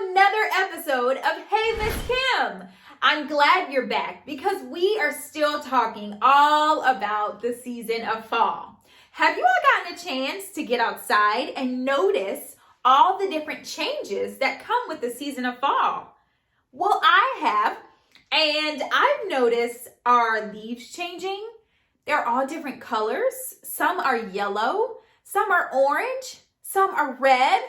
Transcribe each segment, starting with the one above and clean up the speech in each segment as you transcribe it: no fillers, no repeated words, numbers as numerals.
another episode of Hey Miss Kim. I'm glad you're back because we are still talking all about the season of fall. Have you all gotten a chance to get outside and notice all the different changes that come with the season of fall? Well, I have, and I've noticed our leaves changing. They're all different colors. Some are yellow, some are orange, some are red,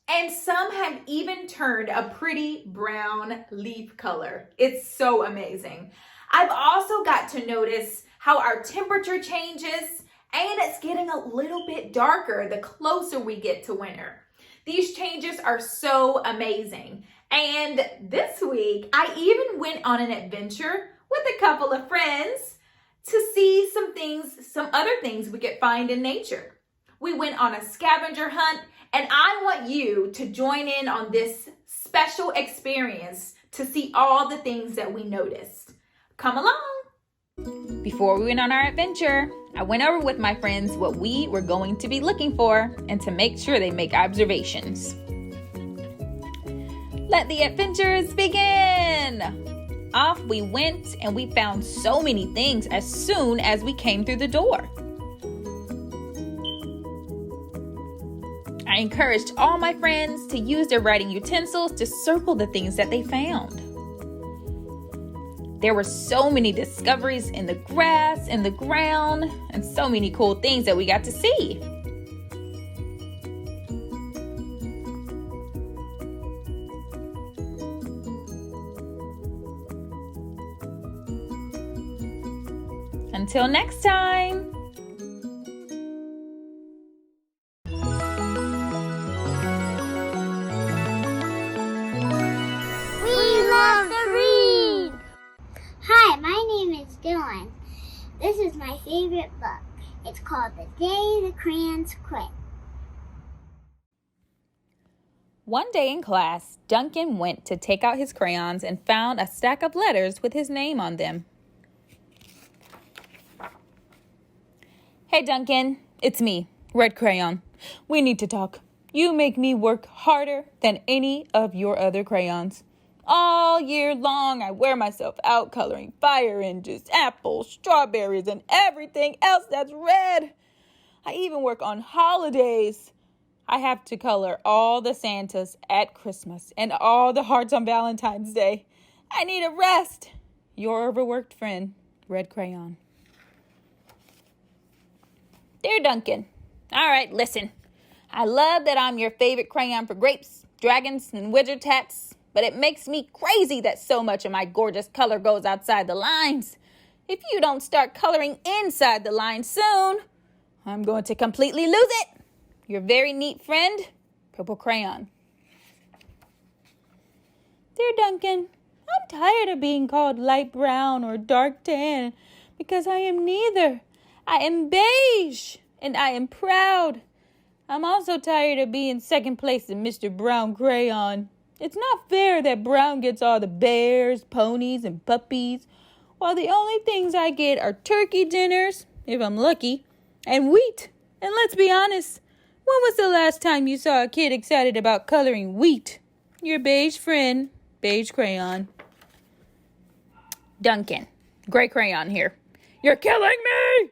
and some have even turned a pretty brown leaf color. It's so amazing. I've also got to notice how our temperature changes, and it's getting a little bit darker the closer we get to winter. These changes are so amazing. And this week, I even went on an adventure with a couple of friends to see some other things we could find in nature. We went on a scavenger hunt, and I want you to join in on this special experience to see all the things that we noticed. Come along. Before we went on our adventure, I went over with my friends what we were going to be looking for and to make sure they make observations. Let the adventures begin! Off we went, and we found so many things as soon as we came through the door. I encouraged all my friends to use their writing utensils to circle the things that they found. There were so many discoveries in the grass, in the ground, and so many cool things that we got to see. Until next time. Hi, my name is Dylan. This is my favorite book. It's called The Day the Crayons Quit. One day in class, Duncan went to take out his crayons and found a stack of letters with his name on them. Hey Duncan, it's me, Red Crayon. We need to talk. You make me work harder than any of your other crayons. All year long, I wear myself out coloring fire engines, apples, strawberries, and everything else that's red. I even work on holidays. I have to color all the Santas at Christmas and all the hearts on Valentine's Day. I need a rest. Your overworked friend, Red Crayon. Dear Duncan, all right, listen. I love that I'm your favorite crayon for grapes, dragons, and wizard hats. But it makes me crazy that so much of my gorgeous color goes outside the lines. If you don't start coloring inside the lines soon, I'm going to completely lose it. Your very neat friend, Purple Crayon. Dear Duncan, I'm tired of being called light brown or dark tan because I am neither. I am beige and I am proud. I'm also tired of being second place in Mr. Brown Crayon. It's not fair that Brown gets all the bears, ponies, and puppies, while the only things I get are turkey dinners, if I'm lucky, and wheat. And let's be honest, when was the last time you saw a kid excited about coloring wheat? Your beige friend, Beige Crayon. Duncan, Gray Crayon here. You're killing me!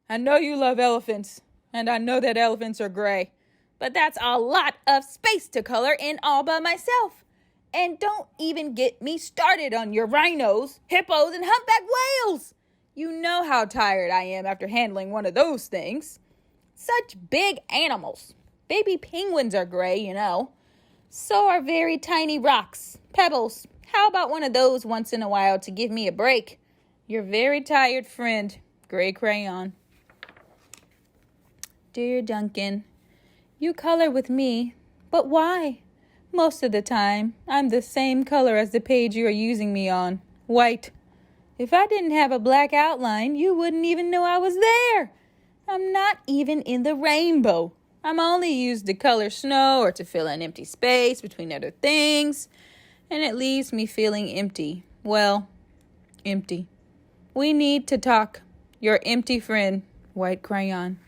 I know you love elephants, and I know that elephants are gray. But that's a lot of space to color in all by myself. And don't even get me started on your rhinos, hippos, and humpback whales. You know how tired I am after handling one of those things. Such big animals. Baby penguins are gray, you know. So are very tiny rocks, pebbles. How about one of those once in a while to give me a break? Your very tired friend, Gray Crayon. Dear Duncan, you color with me, but why? Most of the time, I'm the same color as the page you are using me on, white. If I didn't have a black outline, you wouldn't even know I was there. I'm not even in the rainbow. I'm only used to color snow or to fill an empty space between other things, and it leaves me feeling empty. Well, empty. We need to talk. Your empty friend, White Crayon.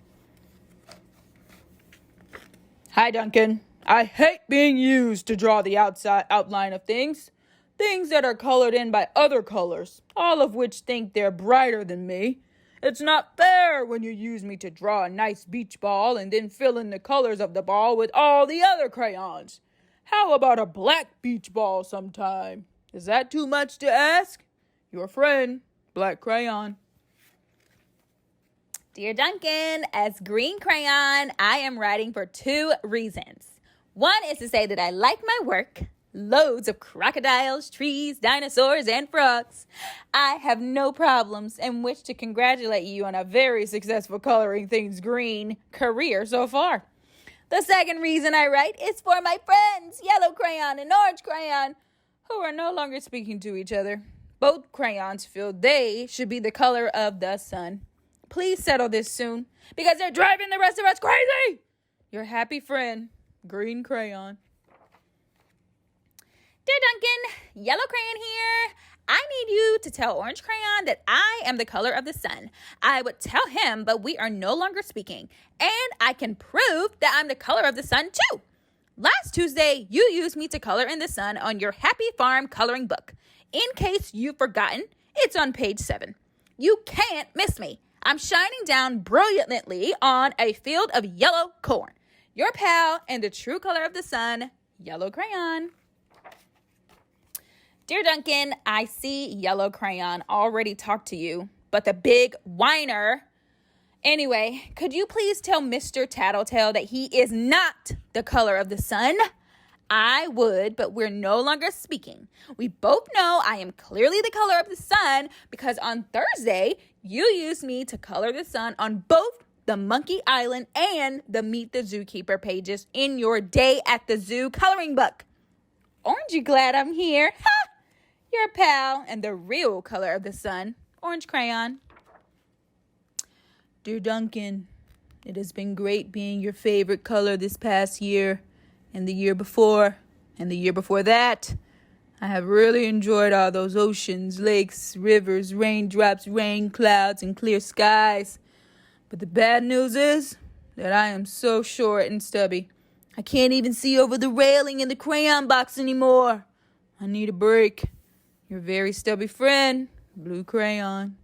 Hi, Duncan. I hate being used to draw the outside outline of things. Things that are colored in by other colors, all of which think they're brighter than me. It's not fair when you use me to draw a nice beach ball and then fill in the colors of the ball with all the other crayons. How about a black beach ball sometime? Is that too much to ask? Your friend, Black Crayon. Dear Duncan, as Green Crayon, I am writing for 2 reasons. One is to say that I like my work. Loads of crocodiles, trees, dinosaurs, and frogs. I have no problems and wish to congratulate you on a very successful coloring things green career so far. The second reason I write is for my friends, Yellow Crayon and Orange Crayon, who are no longer speaking to each other. Both crayons feel they should be the color of the sun. Please settle this soon, because they're driving the rest of us crazy. Your happy friend, Green Crayon. Dear Duncan, Yellow Crayon here. I need you to tell Orange Crayon that I am the color of the sun. I would tell him, but we are no longer speaking. And I can prove that I'm the color of the sun too. Last Tuesday, you used me to color in the sun on your Happy Farm coloring book. In case you've forgotten, it's on page 7. You can't miss me. I'm shining down brilliantly on a field of yellow corn. Your pal and the true color of the sun, Yellow Crayon. Dear Duncan, I see Yellow Crayon already talked to you, but the big whiner. Anyway, could you please tell Mr. Tattletale that he is not the color of the sun? I would, but we're no longer speaking. We both know I am clearly the color of the sun because on Thursday, you used me to color the sun on both the Monkey Island and the Meet the Zookeeper pages in your Day at the Zoo coloring book. Aren't you glad I'm here? Ha! Your pal and the real color of the sun, Orange Crayon. Dear Duncan, it has been great being your favorite color this past year, and the year before, and the year before that. I have really enjoyed all those oceans, lakes, rivers, raindrops, rain clouds, and clear skies. But the bad news is that I am so short and stubby. I can't even see over the railing in the crayon box anymore. I need a break. Your very stubby friend, Blue Crayon.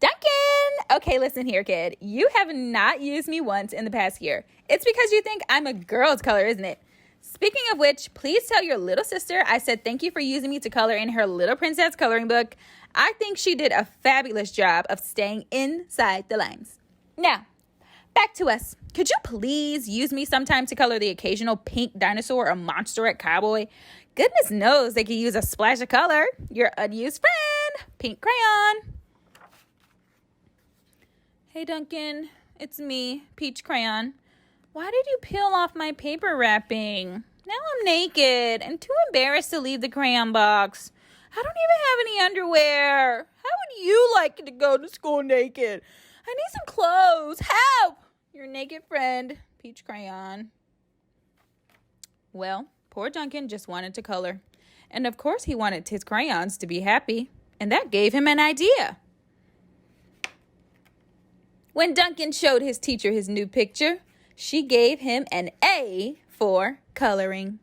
Duncan! Okay, listen here, kid. You have not used me once in the past year. It's because you think I'm a girl's color, isn't it? Speaking of which, please tell your little sister I said thank you for using me to color in her Little Princess coloring book. I think she did a fabulous job of staying inside the lines. Now, back to us. Could you please use me sometime to color the occasional pink dinosaur or monsterette cowboy? Goodness knows they could use a splash of color. Your unused friend, Pink Crayon. Hey Duncan, it's me, Peach Crayon. Why did you peel off my paper wrapping? Now I'm naked and too embarrassed to leave the crayon box. I don't even have any underwear. How would you like to go to school naked? I need some clothes. Help! Your naked friend, Peach Crayon. Well, poor Duncan just wanted to color. And of course he wanted his crayons to be happy. And that gave him an idea. When Duncan showed his teacher his new picture, she gave him an A for coloring.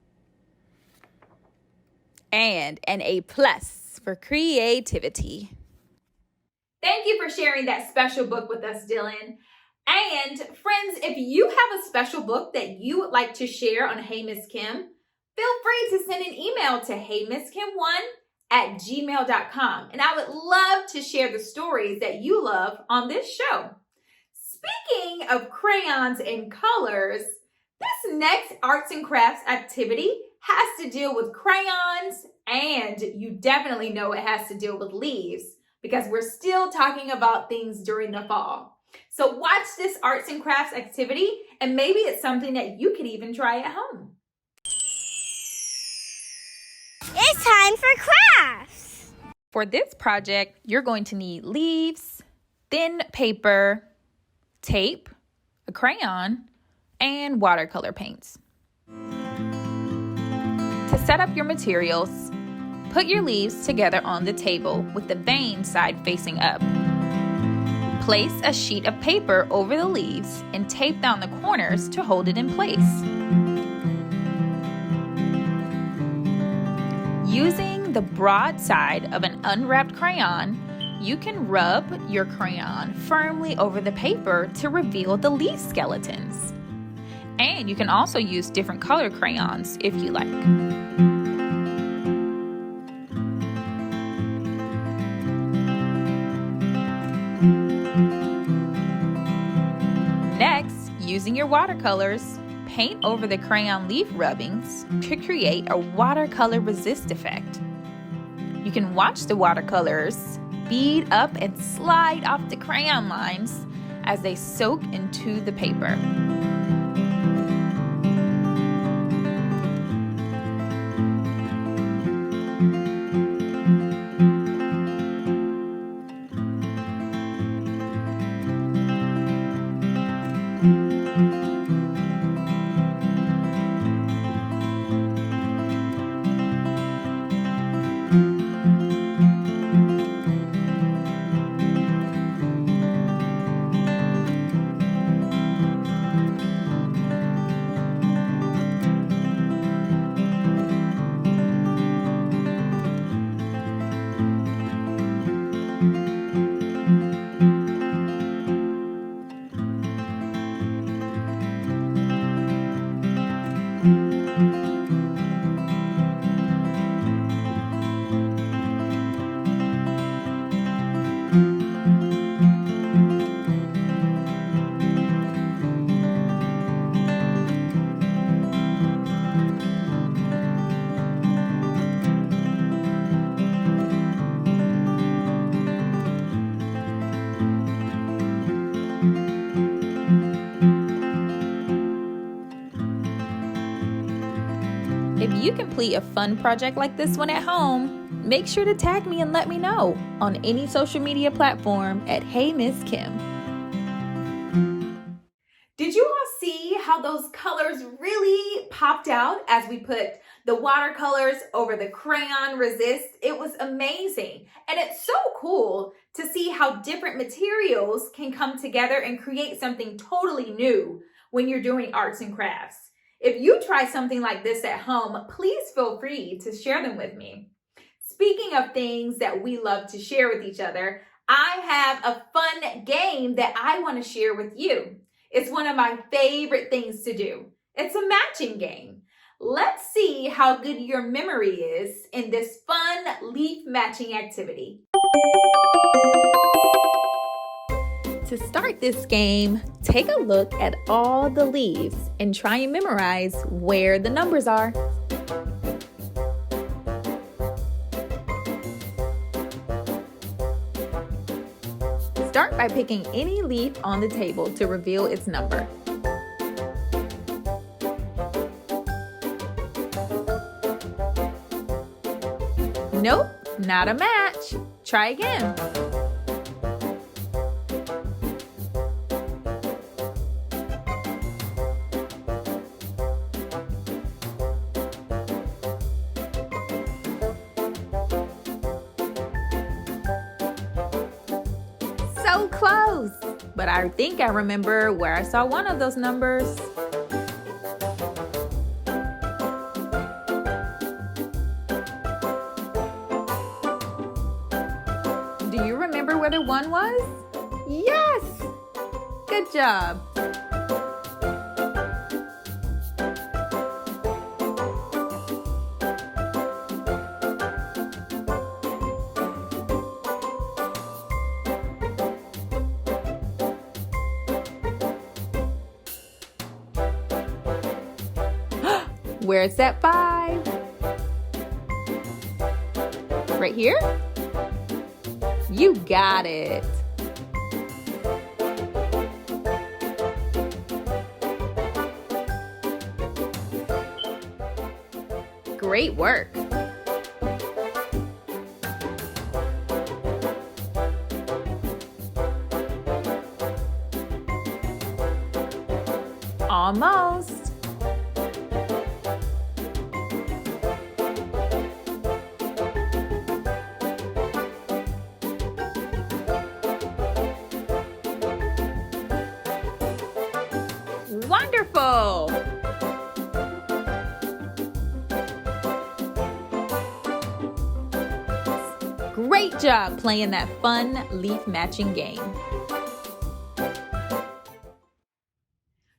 And an A+ for creativity. Thank you for sharing that special book with us, Dylan. And friends, if you have a special book that you would like to share on Hey Miss Kim, feel free to send an email to heymisskim1@gmail.com. And I would love to share the stories that you love on this show. Speaking of crayons and colors, this next arts and crafts activity has to deal with crayons, and you definitely know it has to deal with leaves because we're still talking about things during the fall. So watch this arts and crafts activity, and maybe it's something that you could even try at home. It's time for crafts. For this project, you're going to need leaves, thin paper, tape, a crayon, and watercolor paints. To set up your materials, put your leaves together on the table with the vein side facing up. Place a sheet of paper over the leaves and tape down the corners to hold it in place. Using the broad side of an unwrapped crayon, you can rub your crayon firmly over the paper to reveal the leaf skeletons. And you can also use different color crayons if you like. Next, using your watercolors, paint over the crayon leaf rubbings to create a watercolor resist effect. You can watch the watercolors bead up and slide off the crayon lines as they soak into the paper. If you complete a fun project like this one at home, make sure to tag me and let me know on any social media platform at Hey Miss Kim. Did you all see how those colors really popped out as we put the watercolors over the crayon resist? It was amazing. And it's so cool to see how different materials can come together and create something totally new when you're doing arts and crafts. If you try something like this at home, please feel free to share them with me. Speaking of things that we love to share with each other, I have a fun game that I want to share with you. It's one of my favorite things to do. It's a matching game. Let's see how good your memory is in this fun leaf matching activity. To start this game, take a look at all the leaves and try and memorize where the numbers are. Start by picking any leaf on the table to reveal its number. Nope, not a match. Try again. So close, but I think I remember where I saw one of those numbers. Do you remember where the one was? Yes! Good job. Where's that 5? Right here? You got it. Great work. Almost. Wonderful! Great job playing that fun leaf matching game.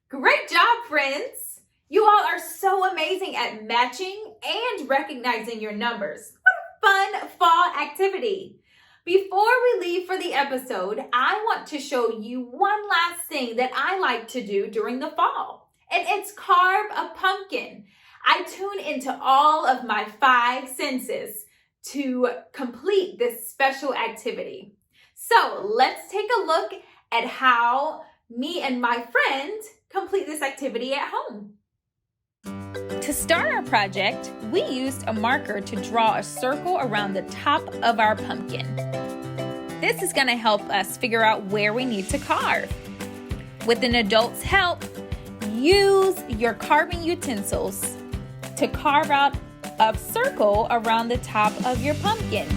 Great job, friends! You all are so amazing at matching and recognizing your numbers. What a fun fall activity! Before we leave for the episode, I want to show you one last thing that I like to do during the fall, and it's carve a pumpkin. I tune into all of my 5 senses to complete this special activity. So let's take a look at how me and my friend complete this activity at home. To start our project, we used a marker to draw a circle around the top of our pumpkin. This is going to help us figure out where we need to carve. With an adult's help, use your carving utensils to carve out a circle around the top of your pumpkin.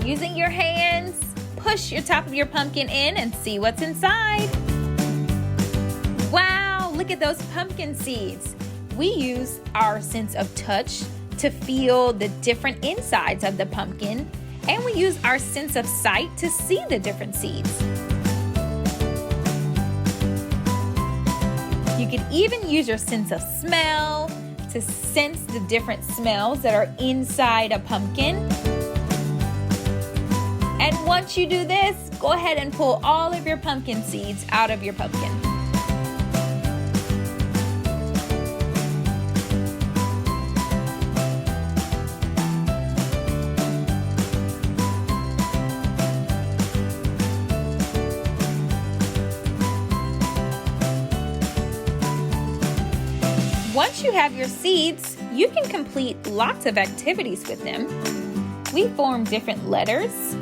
Using your hands, push your top of your pumpkin in and see what's inside. Wow, look at those pumpkin seeds. We use our sense of touch to feel the different insides of the pumpkin, and we use our sense of sight to see the different seeds. You can even use your sense of smell to sense the different smells that are inside a pumpkin. And once you do this, go ahead and pull all of your pumpkin seeds out of your pumpkin. Once you have your seeds, you can complete lots of activities with them. We form different letters.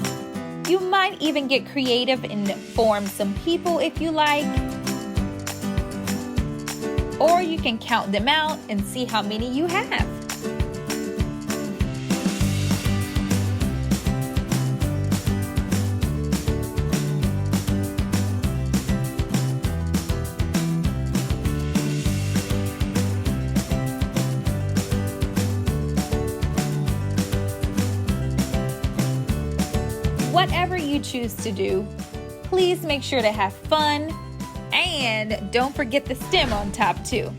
You might even get creative and form some people if you like. Or you can count them out and see how many you have. Whatever you choose to do, please make sure to have fun and don't forget the stem on top too.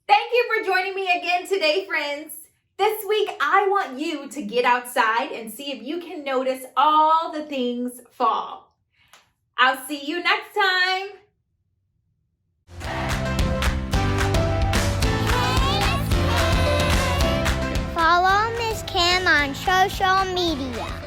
Thank you for joining me again today, friends. This week, I want you to get outside and see if you can notice all the things fall. I'll see you next time. Follow Miss Kim on social media.